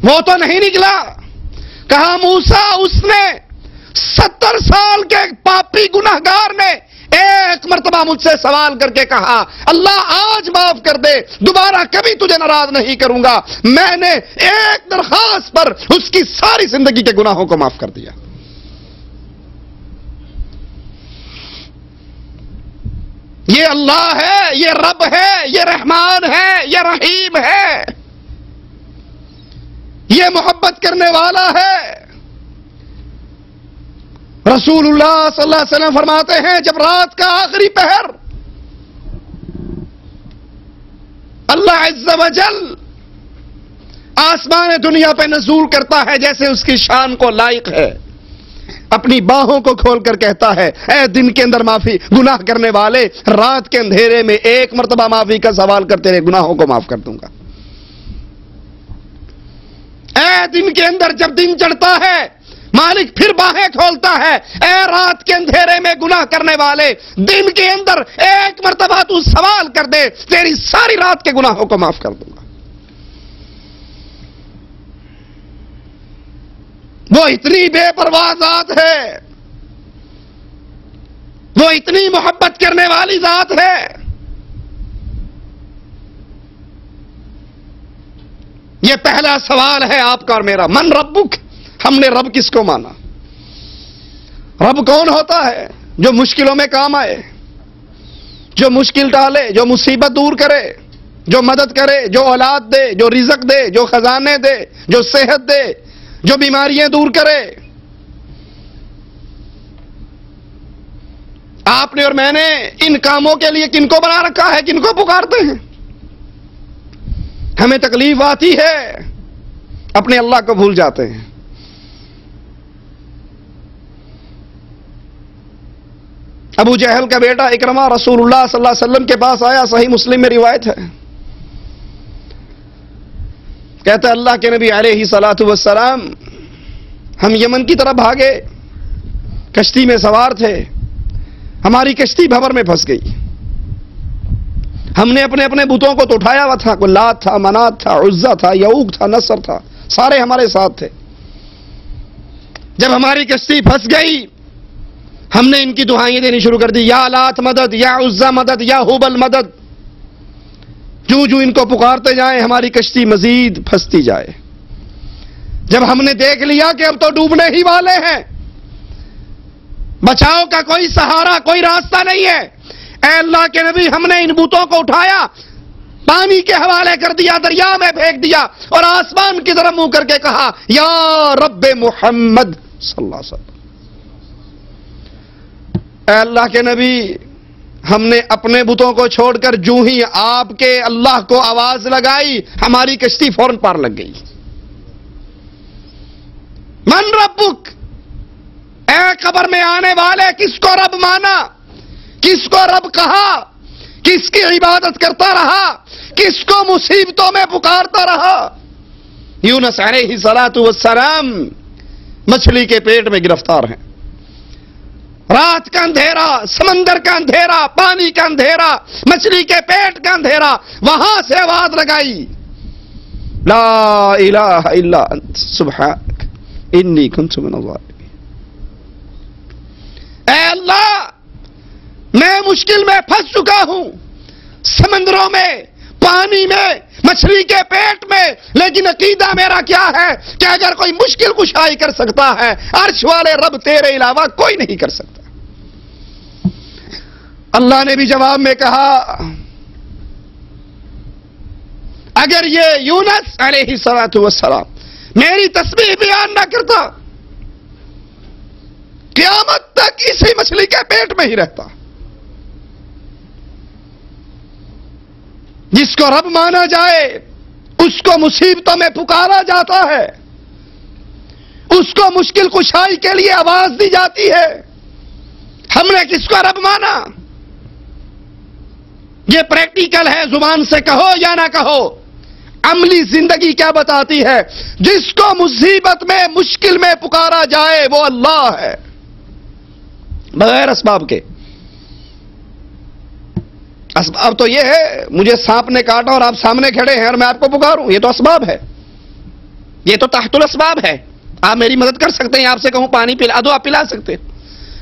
وہ تو نہیں نکلا. کہا موسیٰ اس نے 70 سال کے پاپی گناہگار نے ایک مرتبہ مجھ سے سوال کر کے کہا اللہ آج معاف کر دے، دوبارہ کبھی تجھے ناراض نہیں کروں گا. میں نے ایک درخواست پر اس کی ساری زندگی کے گناہوں کو معاف کر دیا. یہ اللہ ہے، یہ رب ہے، یہ رحمان ہے، یہ رحیم ہے، یہ محبت کرنے والا ہے. رسول اللہ صلی اللہ علیہ وسلم فرماتے ہیں جب رات کا آخری پہر اللہ عز و جل آسمان دنیا پہ نزول کرتا ہے جیسے اس کی شان کو لائق ہے، اپنی باہوں کو کھول کر کہتا ہے اے دن کے اندر معافی گناہ کرنے والے، رات کے اندھیرے میں ایک مرتبہ معافی کا سوال کر تیرے گناہوں کو معاف کر دوں گا. اے دن کے اندر جب دن چڑھتا ہے مالک پھر باہیں کھولتا ہے، اے رات کے اندھیرے میں گناہ کرنے والے، دن کے اندر ایک مرتبہ تو سوال کر دے تیری ساری رات کے گناہوں کو معاف کر دوں گا. وہ اتنی بے پرواہ ذات ہے، وہ اتنی محبت کرنے والی ذات ہے. یہ پہلا سوال ہے آپ کا اور میرا، من ربک؟ ہم نے رب کس کو مانا؟ رب کون ہوتا ہے؟ جو مشکلوں میں کام آئے، جو مشکل ٹالے، جو مصیبت دور کرے، جو مدد کرے، جو اولاد دے، جو رزق دے، جو خزانے دے، جو صحت دے، جو بیماریاں دور کرے. آپ نے اور میں نے ان کاموں کے لیے کن کو بنا رکھا ہے؟ کن کو پکارتے ہیں؟ ہمیں تکلیف آتی ہے اپنے اللہ کو بھول جاتے ہیں. ابو جہل کا بیٹا اکرمہ رسول اللہ صلی اللہ علیہ وسلم کے پاس آیا، صحیح مسلم میں روایت ہے. کہتا اللہ کے نبی علیہ الصلوۃ والسلام ہم یمن کی طرف بھاگے، کشتی میں سوار تھے، ہماری کشتی بھنور میں پھنس گئی. ہم نے اپنے اپنے بتوں کو تو اٹھایا ہوا تھا، کوئی لات تھا، منات تھا، عزا تھا، یعوق تھا، نصر تھا، سارے ہمارے ساتھ تھے. جب ہماری کشتی پھنس گئی ہم نے ان کی دعائیں دینی شروع کر دی، یا لات مدد، یا عزا مدد، یا حبل مدد. جو جو ان کو پکارتے جائیں ہماری کشتی مزید پھنستی جائے. جب ہم نے دیکھ لیا کہ اب تو ڈوبنے ہی والے ہیں، بچاؤ کا کوئی سہارا، کوئی راستہ نہیں ہے، اے اللہ کے نبی ہم نے ان بتوں کو اٹھایا، پانی کے حوالے کر دیا، دریا میں پھینک دیا اور آسمان کی طرف منہ کر کے کہا یا رب محمد صلی اللہ علیہ وسلم. اے اللہ کے نبی ہم نے اپنے بتوں کو چھوڑ کر جو ہی آپ کے اللہ کو آواز لگائی ہماری کشتی فوراً پار لگ گئی. من ربک؟ اے قبر میں آنے والے کس کو رب مانا؟ کس کو رب کہا؟ کس کی عبادت کرتا رہا؟ کس کو مصیبتوں میں پکارتا رہا؟ یونس علیہ السلام مچھلی کے پیٹ میں گرفتار ہیں. رات کا اندھیرا، سمندر کا اندھیرا، پانی کا اندھیرا، مچھلی کے پیٹ کا اندھیرا، وہاں سے آواز لگائی لا الہ الا انت سبحانک انی کنت من الظالمین. اے اللہ میں مشکل میں پھنس چکا ہوں، سمندروں میں، پانی میں، مچھلی کے پیٹ میں، لیکن عقیدہ میرا کیا ہے کہ اگر کوئی مشکل کشائی کر سکتا ہے عرش والے رب تیرے علاوہ کوئی نہیں کر سکتا. اللہ نے بھی جواب میں کہا اگر یہ یونس علیہ السلام میری تسبیح بیان نہ کرتا قیامت تک اسی مچھلی کے پیٹ میں ہی رہتا. جس کو رب مانا جائے اس کو مصیبتوں میں پکارا جاتا ہے، اس کو مشکل کشائی کے لیے آواز دی جاتی ہے. ہم نے کس کو رب مانا؟ یہ پریکٹیکل ہے، زبان سے کہو یا نہ کہو. عملی زندگی کیا بتاتی ہے؟ جس کو مصیبت میں، مشکل میں پکارا جائے وہ اللہ ہے، بغیر اسباب کے. اسباب تو یہ ہے مجھے سانپ نے کاٹا اور آپ سامنے کھڑے ہیں اور میں آپ کو پکاروں، یہ تو اسباب ہے. یہ تو تحت الاسباب ہے، آپ میری مدد کر سکتے ہیں، آپ سے کہوں پانی پلا دو، آپ پلا سکتے ہیں،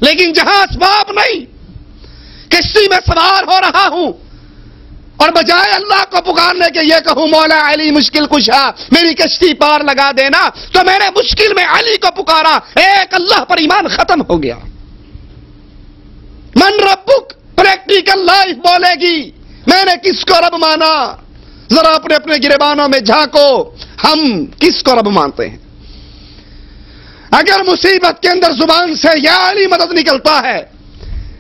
لیکن جہاں اسباب نہیں، کشتی میں سوار ہو رہا ہوں اور بجائے اللہ کو پکارنے کے یہ کہوں مولا علی مشکل کشا میری کشتی پار لگا دینا، تو میں نے مشکل میں علی کو پکارا، ایک اللہ پر ایمان ختم ہو گیا۔ من ربک پریکٹیکل لائف بولے گی میں نے کس کو رب مانا؟ ذرا اپنے اپنے گریبانوں میں جھانکو، ہم کس کو رب مانتے ہیں؟ اگر مصیبت کے اندر زبان سے یا علی مدد نکلتا ہے،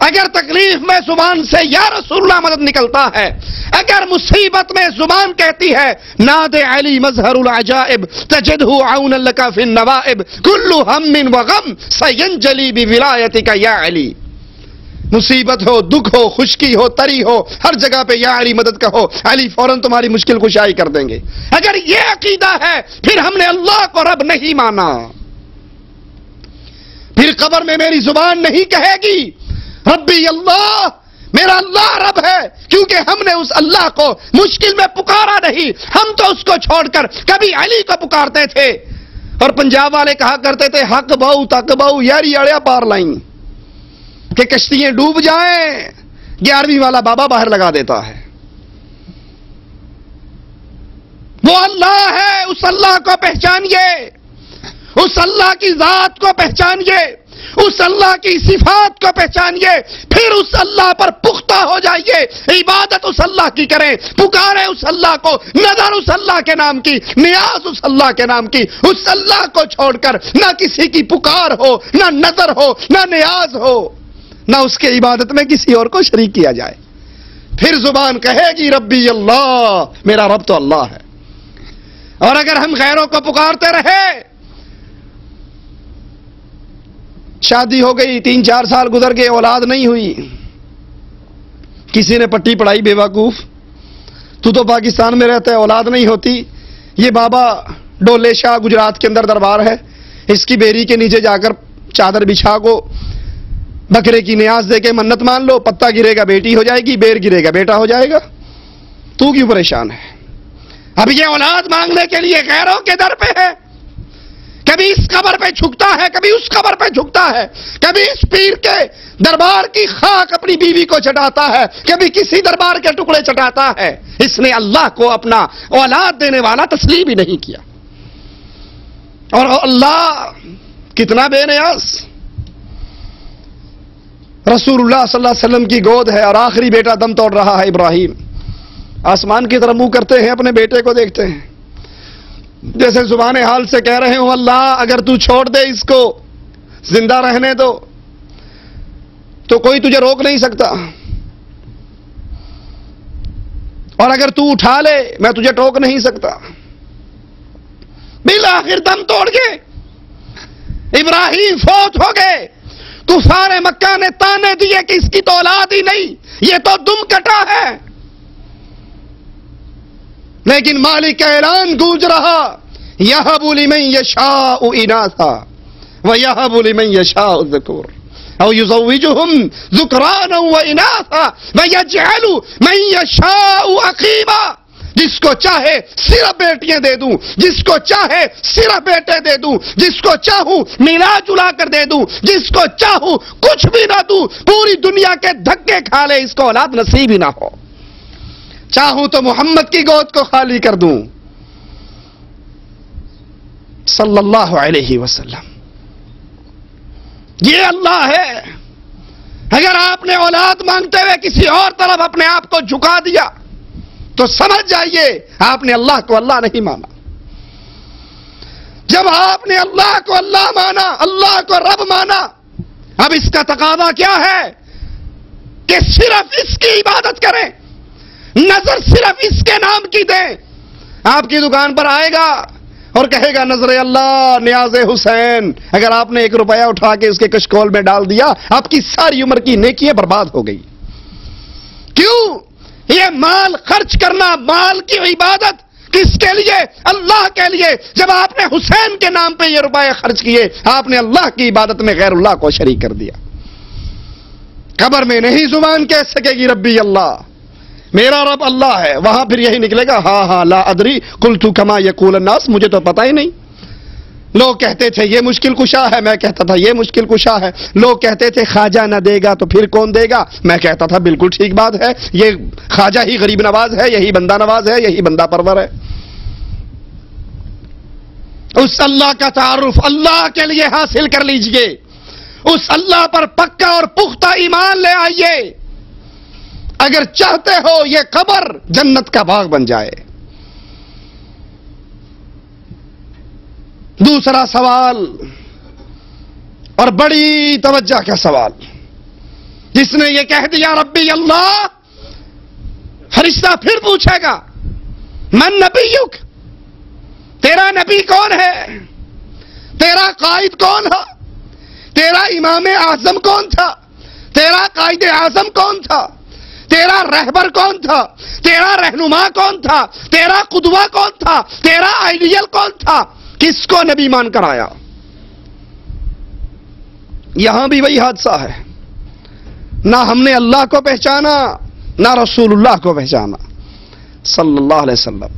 اگر تکلیف میں زبان سے یا رسول اللہ مدد نکلتا ہے، اگر مصیبت میں زبان کہتی ہے ناد علی مظہر العجائب تجدہ عونا لک فی النوائب کل ہم وغم سینجلی بولایتک یا علی، مصیبت ہو، دکھ ہو، خشکی ہو، تری ہو، ہر جگہ پہ یا علی مدد کہو، علی فوراً تمہاری مشکل کشائی کر دیں گے۔ اگر یہ عقیدہ ہے پھر ہم نے اللہ کو رب نہیں مانا، پھر قبر میں میری زبان نہیں کہے گی ربی اللہ، میرا اللہ رب ہے، کیونکہ ہم نے اس اللہ کو مشکل میں پکارا نہیں، ہم تو اس کو چھوڑ کر کبھی علی کو پکارتے تھے۔ اور پنجاب والے کہا کرتے تھے حق بہو تک بہو یاری اڑیا پار لائیں، کہ کشتیاں ڈوب جائیں 11ویں والا بابا باہر لگا دیتا ہے۔ وہ اللہ ہے، اس اللہ کو پہچانیے، اس اللہ کی ذات کو پہچانیے، اس اللہ کی صفات کو پہچانیے، پھر اس اللہ پر پختہ ہو جائیے، عبادت اس اللہ کی کریں، پکارے اس اللہ کو، نظر اس اللہ کے نام کی، نیاز اس اللہ کے نام کی، اس اللہ کو چھوڑ کر نہ کسی کی پکار ہو، نہ نظر ہو، نہ نیاز ہو، نہ اس کے عبادت میں کسی اور کو شریک کیا جائے۔ پھر زبان کہے گی ربی اللہ، میرا رب تو اللہ ہے۔ اور اگر ہم غیروں کو پکارتے رہے، شادی ہو گئی 3-4 سال گزر گئے، اولاد نہیں ہوئی، کسی نے پٹی پڑھائی بے وقوف، تو پاکستان میں رہتا ہے اولاد نہیں ہوتی، یہ بابا ڈولے شاہ گجرات کے اندر دربار ہے، اس کی بیری کے نیچے جا کر چادر بچھا کو بکرے کی نیاز دے کے منت مان لو، پتا گرے گا بیٹی ہو جائے گی، بیر گرے گا بیٹا ہو جائے گا، تو کیوں پریشان ہے؟ اب یہ اولاد مانگنے کے لیے غیروں کے در پہ ہے، کبھی اس قبر پہ جھکتا ہے، کبھی اس قبر پہ جھکتا ہے، کبھی اس پیر کے دربار کی خاک اپنی بیوی کو چٹاتا ہے، کبھی کسی دربار کے ٹکڑے چٹاتا ہے۔ اس نے اللہ کو اپنا اولاد دینے والا تسلیم ہی نہیں کیا، اور اللہ کتنا بے نیاز۔ رسول اللہ صلی اللہ علیہ وسلم کی گود ہے اور آخری بیٹا دم توڑ رہا ہے ابراہیم، آسمان کی طرف منہ کرتے ہیں، اپنے بیٹے کو دیکھتے ہیں، جیسے زبان حال سے کہہ رہے ہوں اللہ اگر تو چھوڑ دے اس کو زندہ رہنے دو تو کوئی تجھے روک نہیں سکتا، اور اگر تو اٹھا لے میں تجھے ٹوک نہیں سکتا۔ بالآخر دم توڑ گئے، ابراہیم فوت ہو گئے، کفار مکہ نے تانے دیے کہ اس کی تو اولاد ہی نہیں، یہ تو دم کٹا ہے، لیکن مالک کا اعلان گونج رہا یَهَبُ لِمَن يَشَاءُ إِنَاثًا وَيَهَبُ لِمَن يَشَاءُ الذُّكُورَ أَوْ يُزَوِّجُهُمْ ذُكْرَانًا وَإِنَاثًا وَيَجْعَلُ مَن يَشَاءُ عَقِيمًا، جس کو چاہے صرف بیٹیاں دے دوں، جس کو چاہے صرف بیٹے دے دوں، جس کو چاہوں ملا جلا کر دے دوں، جس کو چاہوں کچھ بھی نہ دوں، پوری دنیا کے دھکے کھا لے اس کو اولاد نصیب ہی نہ ہو، چاہوں تو محمد کی گود کو خالی کر دوں صلی اللہ علیہ وسلم۔ یہ اللہ ہے۔ اگر آپ نے اولاد مانگتے ہوئے کسی اور طرف اپنے آپ کو جھکا دیا تو سمجھ جائیے آپ نے اللہ کو اللہ نہیں مانا۔ جب آپ نے اللہ کو اللہ مانا، اللہ کو رب مانا، اب اس کا تقاضا کیا ہے کہ صرف اس کی عبادت کریں، نظر صرف اس کے نام کی دیں۔ آپ کی دکان پر آئے گا اور کہے گا نظر اللہ نیاز حسین، اگر آپ نے 1 روپیہ اٹھا کے اس کے کشکول میں ڈال دیا آپ کی ساری عمر کی نیکیاں برباد ہو گئی۔ کیوں؟ یہ مال خرچ کرنا، مال کی عبادت کس کے لیے؟ اللہ کے لیے۔ جب آپ نے حسین کے نام پہ یہ روپے خرچ کیے آپ نے اللہ کی عبادت میں غیر اللہ کو شریک کر دیا۔ قبر میں نہیں زبان کہہ سکے گی ربی اللہ، میرا رب اللہ ہے، وہاں پھر یہی نکلے گا ہاں ہاں لا ادری قلت کما یقول الناس، مجھے تو پتہ ہی نہیں۔ لوگ کہتے تھے یہ مشکل کشا ہے، میں کہتا تھا یہ مشکل کشا ہے۔ لوگ کہتے تھے خواجہ نہ دے گا تو پھر کون دے گا، میں کہتا تھا بالکل ٹھیک بات ہے، یہ خواجہ ہی غریب نواز ہے، یہی بندہ نواز ہے، یہی بندہ پرور ہے۔ اس اللہ کا تعارف اللہ کے لیے حاصل کر لیجئے، اس اللہ پر پکا اور پختہ ایمان لے آئیے، اگر چاہتے ہو یہ قبر جنت کا باغ بن جائے۔ دوسرا سوال اور بڑی توجہ کا سوال، جس نے یہ کہہ دیا ربی اللہ، فرشتہ پھر پوچھے گا من نبیک، تیرا نبی کون ہے، تیرا قائد کون ہے، تیرا امام اعظم کون تھا، تیرا قائد اعظم کون تھا، تیرا رہبر کون تھا، تیرا رہنما کون تھا، تیرا قدوہ کون تھا، تیرا آئیڈیل کون تھا، کس کو نبی مان کر آیا؟ یہاں بھی وہی حادثہ ہے، نہ ہم نے اللہ کو پہچانا نہ رسول اللہ کو پہچانا صلی اللہ علیہ وسلم،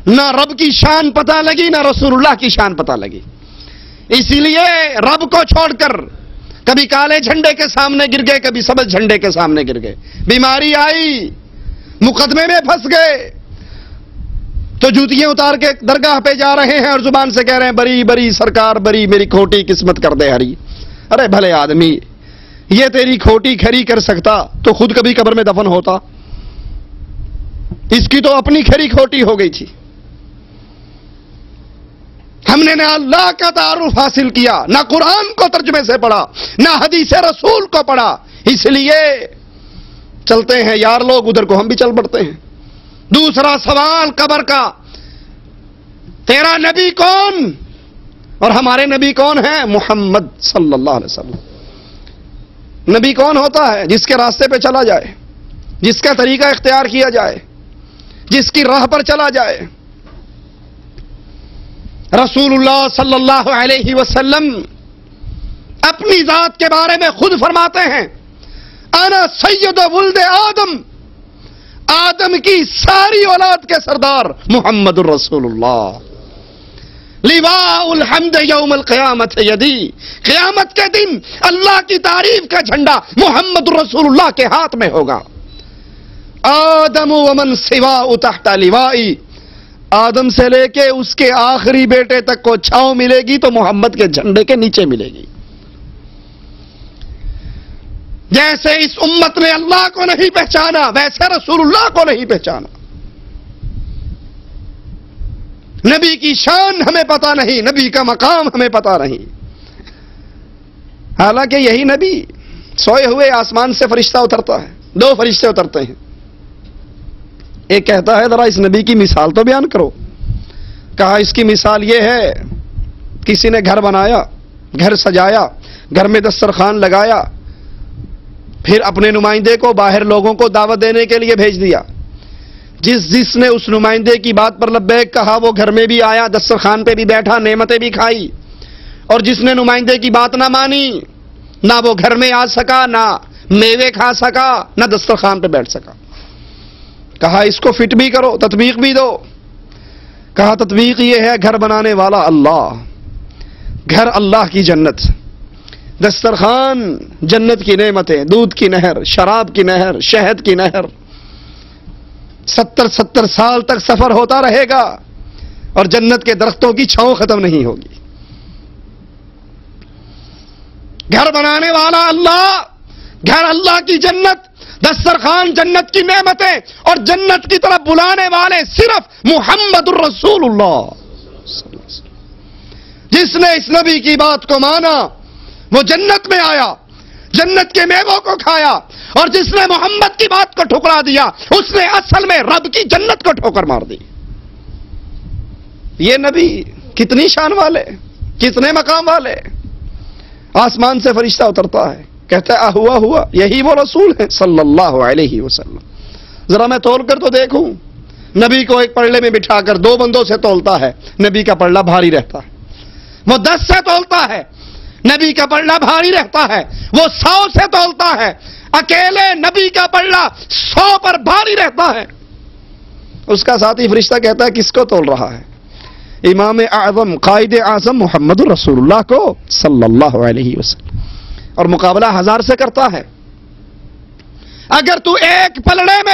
نہ رب کی شان پتہ لگی نہ رسول اللہ کی شان پتہ لگی۔ اسی لیے رب کو چھوڑ کر کبھی کالے جھنڈے کے سامنے گر گئے، کبھی سبز جھنڈے کے سامنے گر گئے، بیماری آئی مقدمے میں پھنس گئے تو جوتیاں اتار کے درگاہ پہ جا رہے ہیں اور زبان سے کہہ رہے ہیں بری بری سرکار بری، میری کھوٹی قسمت کر دے ہری۔ ارے بھلے آدمی، یہ تیری کھوٹی کھری کر سکتا تو خود کبھی قبر میں دفن ہوتا، اس کی تو اپنی کھری کھوٹی ہو گئی تھی۔ ہم نے نہ اللہ کا تعارف حاصل کیا، نہ قرآن کو ترجمے سے پڑھا، نہ حدیث رسول کو پڑھا، اس لیے چلتے ہیں یار لوگ ادھر کو ہم بھی چل پڑتے ہیں۔ دوسرا سوال قبر کا، تیرا نبی کون اور ہمارے نبی کون ہیں؟ محمد صلی اللہ علیہ وسلم۔ نبی کون ہوتا ہے؟ جس کے راستے پہ چلا جائے، جس کا طریقہ اختیار کیا جائے، جس کی راہ پر چلا جائے۔ رسول اللہ صلی اللہ علیہ وسلم اپنی ذات کے بارے میں خود فرماتے ہیں انا سید ولد آدم، آدم کی ساری اولاد کے سردار محمد الرسول اللہ۔ لواء الحمد یوم القیامت یدی، قیامت کے دن اللہ کی تعریف کا جھنڈا محمد الرسول اللہ کے ہاتھ میں ہوگا۔ آدم ومن سواء تحت لوائی، آدم سے لے کے اس کے آخری بیٹے تک کو چھاؤں ملے گی تو محمد کے جھنڈے کے نیچے ملے گی۔ جیسے اس امت نے اللہ کو نہیں پہچانا ویسے رسول اللہ کو نہیں پہچانا۔ نبی کی شان ہمیں پتہ نہیں، نبی کا مقام ہمیں پتہ نہیں، حالانکہ یہی نبی سوئے ہوئے آسمان سے فرشتہ اترتا ہے، دو فرشتے اترتے ہیں، ایک کہتا ہے ذرا اس نبی کی مثال تو بیان کرو۔ کہا اس کی مثال یہ ہے، کسی نے گھر بنایا، گھر سجایا، گھر میں دسترخوان لگایا، پھر اپنے نمائندے کو باہر لوگوں کو دعوت دینے کے لیے بھیج دیا۔ جس نے اس نمائندے کی بات پر لبیک کہا وہ گھر میں بھی آیا، دسترخوان پہ بھی بیٹھا، نعمتیں بھی کھائی، اور جس نے نمائندے کی بات نہ مانی، نہ وہ گھر میں آ سکا، نہ میوے کھا سکا، نہ دسترخوان پہ بیٹھ سکا۔ کہا اس کو فٹ بھی کرو، تطبیق بھی دو۔ کہا تطبیق یہ ہے گھر بنانے والا اللہ، گھر اللہ کی جنت، دسترخوان جنت کی نعمتیں، دودھ کی نہر، شراب کی نہر، شہد کی نہر، 70 سال تک سفر ہوتا رہے گا اور جنت کے درختوں کی چھاؤں ختم نہیں ہوگی۔ گھر بنانے والا اللہ، گھر اللہ کی جنت، دسترخوان جنت کی نعمتیں، اور جنت کی طرف بلانے والے صرف محمد الرسول اللہ۔ جس نے اس نبی کی بات کو مانا وہ جنت میں آیا، جنت کے میووں کو کھایا، اور جس نے محمد کی بات کو ٹھکرا دیا اس نے اصل میں رب کی جنت کو ٹھوکر مار دی۔ یہ نبی کتنی شان والے، کتنے مقام والے۔ آسمان سے فرشتہ اترتا ہے، کہتا ہے ہوا ہوا، یہی وہ رسول ہیں صلی اللہ علیہ وسلم۔ ذرا میں تول کر تو دیکھوں۔ نبی کو ایک پلڑے میں بٹھا کر 2 بندوں سے تولتا ہے، نبی کا پلڑا بھاری رہتا ہے۔ وہ 10 سے تولتا ہے، نبی کا پلڑا بھاری رہتا ہے۔ وہ 100 سے تولتا ہے، اکیلے نبی کا پلڑا 100 پر بھاری رہتا ہے. اس کا ساتھی فرشتہ کہتا ہے کس کو تول رہا ہے؟ امام اعظم قائد اعظم محمد الرسول اللہ کو صلی اللہ علیہ وسلم. اور مقابلہ 1000 سے کرتا ہے. اگر تو ایک پلڑے میں